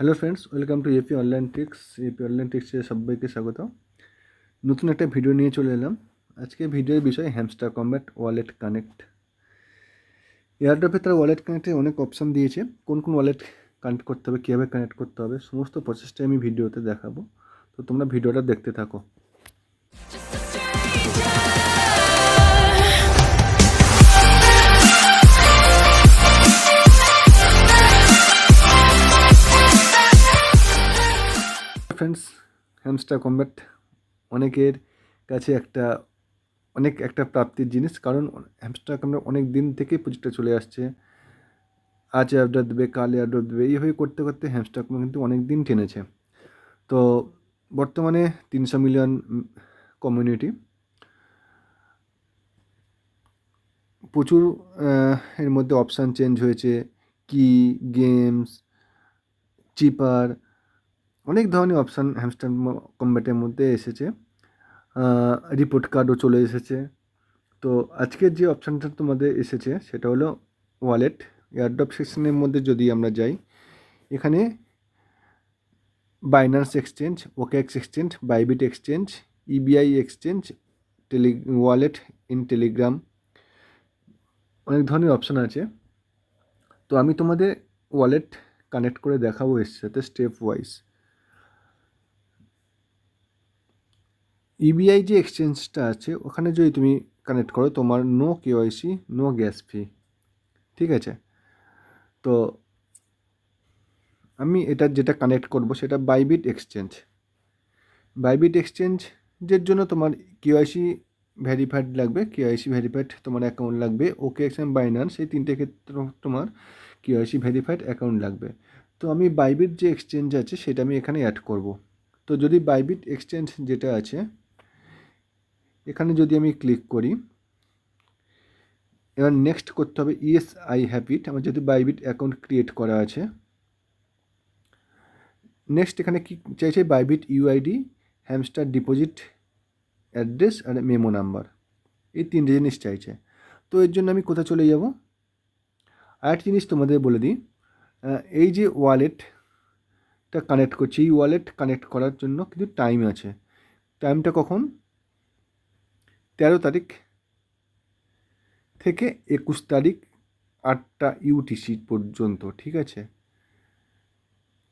Hello friends, welcome to AP online tricks. AP online ট্রিক্সে সবাইকে স্বাগত। নতুন একটা ভিডিও নিয়ে চলে এলাম। আজকে ভিডিওর বিষয় হ্যামস্টার কম্ব্যাট ওয়ালেট কানেক্ট। এয়ারড্রপে তারা ওয়ালেট কানেক্টে অনেক অপশান দিয়েছে। কোন কোন ওয়ালেট কানেক্ট করতে হবে, কীভাবে কানেক্ট করতে হবে, সমস্ত প্রসেসটাই আমি ভিডিওতে দেখাবো। তো তোমরা ভিডিওটা দেখতে থাকো। ফ্রেন্ডস, হ্যামস্টার কম্ব্যাট অনেকের কাছে একটা প্রাপ্তির জিনিস, কারণ হ্যামস্টার কম্ব্যাট অনেক দিন থেকেই প্রজেক্টটা চলে আসছে। আজ এয়ারড্রপ দেবে, কাল এয়ারড্রপ দেবে, এইভাবে করতে করতে হ্যামস্টার কম্ব্যাট কিন্তু অনেক দিন টেনেছে। তো বর্তমানে 300 মিলিয়ন কমিউনিটি, প্রচুর এর মধ্যে অপশান চেঞ্জ হয়েছে, কি গেমস, চিপার, অনেক ধরনের অপশান হ্যামস্টার কম্ব্যাটের মধ্যে এসেছে। রিপোর্ট কার্ডও চলে এসেছে। তো আজকের যে অপশানটা তোমাদের এসেছে সেটা হলো ওয়ালেট। এয়ারড্রপ সেকশনের মধ্যে যদি আমরা যাই, এখানে Binance exchange, OKX exchange, Bybit exchange, EBI exchange, wallet in Telegram, অনেক ধরনের অপশান আছে। তো আমি তোমাদের ওয়ালেট কানেক্ট করে দেখাবো এর সাথে স্টেপ ওয়াইজ। ইবিআই যে এক্সচেঞ্জটা আছে ওখানে যদি তুমি কানেক্ট করো, তোমার no KYC, no gas fee, ঠিক আছে। তো আমি এটা যেটা কানেক্ট করব সেটা বাইবিট এক্সচেঞ্জ। বাইবিট এক্সচেঞ্জের জন্য তোমার কেওয়াইসি ভেরিফাইড লাগবে, কেওয়াইসি ভেরিফাইড তোমার অ্যাকাউন্ট লাগবে। ওকেএক্স এবং বাইন্যান্স, এই তিনটে ক্ষেত্রে তোমার কেওয়াইসি ভেরিফাইড অ্যাকাউন্ট লাগবে। তো আমি বাইবিট যে এক্সচেঞ্জ আছে সেটা আমি এখানে অ্যাড করব। তো যদি বাইবিট এক্সচেঞ্জ যেটা আছে এখানে যদি আমি ক্লিক করি, এবার নেক্সট করতে হবে ইয়েস আই হ্যাভ ইট, আমার যেহেতু বাইবিট অ্যাকাউন্ট ক্রিয়েট করা আছে। নেক্সট এখানে কি চাইছে, Bybit UID, Hamster deposit address আর মেমো নাম্বার, এই তিনটে জিনিস চাইছে। তো এর জন্য আমি কোথায় চলে যাব, আরেকটা জিনিস তোমাদের বলে দিই। এই যে ওয়ালেটটা কানেক্ট করছি, এই ওয়ালেট কানেক্ট করার জন্য কিন্তু টাইম আছে। টাইমটা কখন, 13 তারিখ থেকে 21 তারিখ 8টা ইউটিসি পর্যন্ত, ঠিক আছে,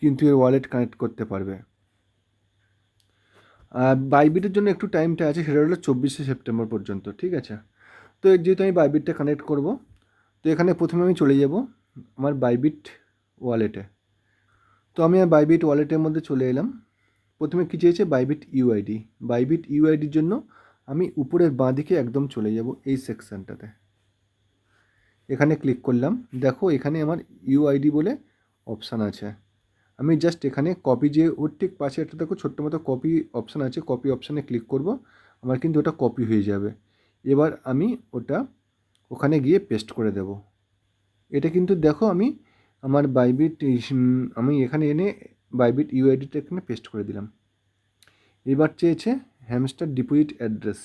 কিন্তু এর ওয়ালেট কানেক্ট করতে পারবে। বাইবিটের জন্য একটু টাইমটা আছে, সেটা হলো 24শে সেপ্টেম্বর পর্যন্ত, ঠিক আছে। তো যেহেতু আমি বাইবিটটা কানেক্ট করব, তো এখানে প্রথমে আমি চলে যাব আমার বাইবিট ওয়ালেটে। তো আমি আর বাইবিট ওয়ালেটের মধ্যে চলে এলাম। প্রথমে কী চেয়েছে, বাইবিট ইউআইডি। বাইবিট ইউআইডির জন্য আমি উপরের বাঁ দিকে একদম চলে যাব এই সেকশানটাতে, এখানে ক্লিক করলাম। দেখো এখানে আমার ইউআইডি বলে অপশান আছে। আমি জাস্ট এখানে কপি, যে ওর ঠিক পাশে একটা দেখো ছোট্ট মতো কপি অপশান আছে, কপি অপশানে ক্লিক করব, আমার কিন্তু ওটা কপি হয়ে যাবে। এবার আমি ওটা ওখানে গিয়ে পেস্ট করে দেব। এটা কিন্তু দেখো আমি আমার বাইবিট, আমি এখানে এনে বাইবিট ইউআইডিটা এখানে পেস্ট করে দিলাম। এবার চেয়েছে hamster deposit address.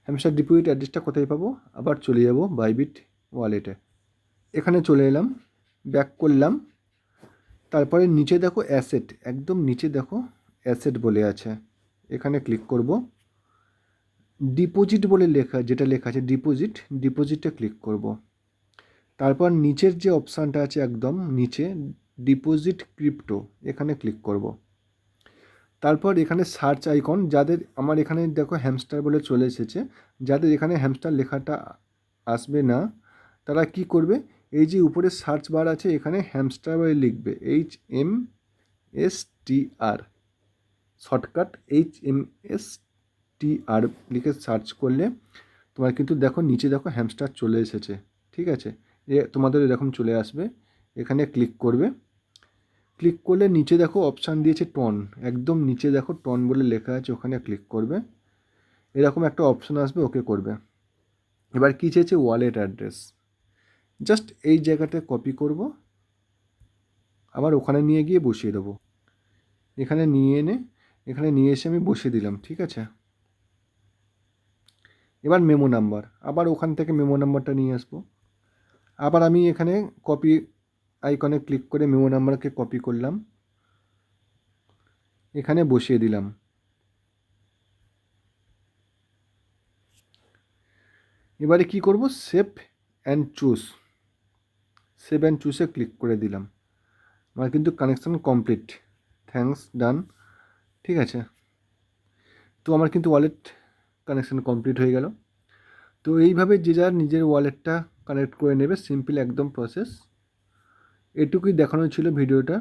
Hamster deposit অ্যাড্রেসটা কোথায় পাবো, আবার চলে যাব বাইবিট ওয়ালেটে। এখানে চলে এলাম, ব্যাক করলাম। তারপরে নিচে দেখো অ্যাসেট, একদম নিচে দেখো অ্যাসেট বলে আছে, এখানে ক্লিক করব। ডিপোজিট বলে যেটা লেখা আছে ডিপোজিটে ক্লিক করব। তারপর নিচের যে অপশানটা আছে একদম নিচে, ডিপোজিট ক্রিপ্টো, এখানে ক্লিক করব। তারপর এখানে সার্চ আইকন, যাদের আমার এখানে দেখো হ্যামস্টার বলে চলে এসেছে, যাদের এখানে হ্যামস্টার লেখাটা আসবে না তারা কি করবে, এই যে উপরে সার্চ বার আছে এখানে হ্যামস্টার বলে লিখবে, HMSTR, শর্টকাট HMSTR লিখে সার্চ করলে তোমার কিন্তু দেখো নিচে দেখো হ্যামস্টার চলে এসেছে, ঠিক আছে। তোমাদের এরকম চলে আসবে, এখানে ক্লিক করবে। ক্লিক করলে নিচে দেখো অপশান দিয়েছে টন, একদম নিচে দেখো টন বলে লেখা আছে, ওখানে ক্লিক করবে। এরকম একটা অপশান আসবে, ওকে করবে। এবার কী চেয়েছে, ওয়ালেট অ্যাড্রেস, জাস্ট এই জায়গাটা কপি করব, আবার ওখানে নিয়ে গিয়ে বসিয়ে দেবো। এখানে নিয়ে এসে আমি বসিয়ে দিলাম, ঠিক আছে। এবার মেমো নাম্বার, আবার ওখান থেকে মেমো নাম্বারটা নিয়ে আসবো। আবার আমি এখানে কপি আইকনে ক্লিক করে মেমো নাম্বারকে কপি করলাম, এখানে বসিয়ে দিলাম। এবারে কি করব, সেভ অ্যান্ড চুজে ক্লিক করে দিলাম। আমার কিন্তু কানেকশান কমপ্লিট, থ্যাঙ্কস, ডান। ঠিক আছে, তো আমার কিন্তু ওয়ালেট কানেকশান কমপ্লিট হয়ে গেল। তো এইভাবে যে যার নিজের ওয়ালেটটা কানেক্ট করে নেবে, সিম্পল একদম প্রসেস। এটুকুই দেখানো ছিল ভিডিওটা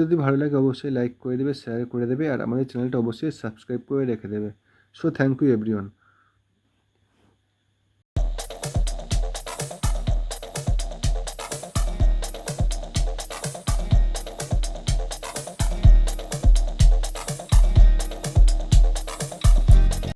যদি ভালো লাগে অবশ্যই লাইক করে দেবে, শেয়ার করে দেবে, আর আমাদের চ্যানেলটা অবশ্যই সাবস্ক্রাইব করে রেখে দেবে। So thank you everyone.